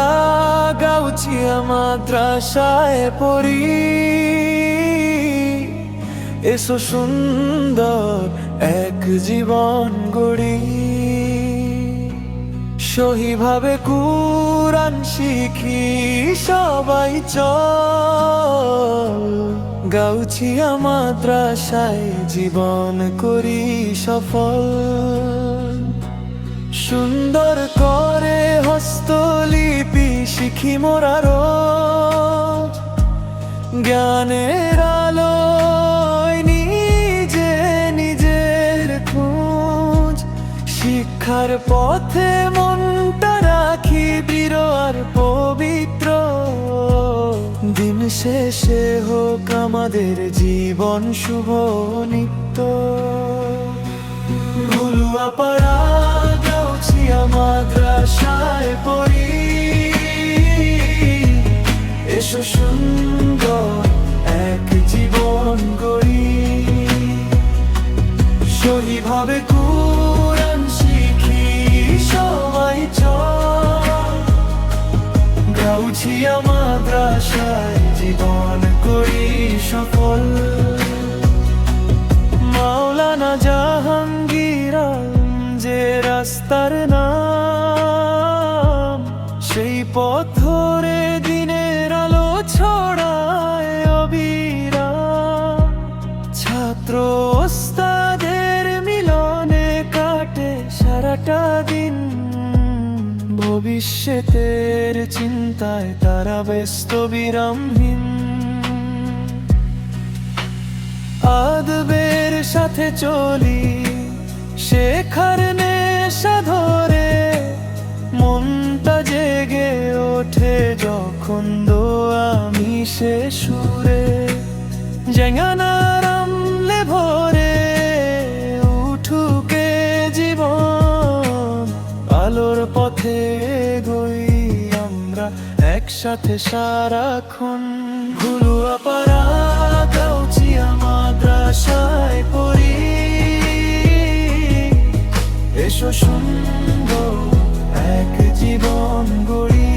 পাড়া গাউছিয়া মাদ্রাসায় পড়ি। এসো সুন্দর এক জীবন গড়ি, সহিভাবে কুরআন শিখি সবাই চল। গাউছিয়া মাদ্রাসায় জীবন করি সফল। সুন্দর করে হস্তলিপি শিখি মোরা রোজ, জ্ঞানের আলোয় নিজে নিজের খোঁজ। শিক্ষার পথে মনটা রাখি দৃঢ় আর পবিত্র, দিন শেষে হোক আমাদের জীবন শুভ নিত্য। ভুলুয়া পাড়া গাউছিয়া মাদ্রাসায় পড়ি। এসো সুন্দর এক জীবন গড়ি, সহিভাবে কুরআন শিখি সবাই চল। গাউছিয়া মাদ্রাসায় জীবন করি সফল। মাওলানা জাহাঙ্গীর যে রাস্তার নাম, সেই পথ ধরে দিনের আলো ছড়ায় অবিরাম। ছাত্র ওস্তাদের মিলনে কাটে সারাটা দিন, ভবিষ্যতের চিন্তায় তারা ব্যস্ত বিরামহীন। আদবের সাথে চলি শেখার নেশা ধরে, মনটা জেগে ওঠে যখন দোয়া মিশে সুরে। জাঙ্গানারামলে ভরে উঠুকে জীবন, আলোর পথে গই আমরা একসাথে সারাক্ষণ। ভুলুয়া পাড়া গাউছিয়া মাদ্রাসায় পড়ি। এসো সুন্দর এক জীবন গড়ি,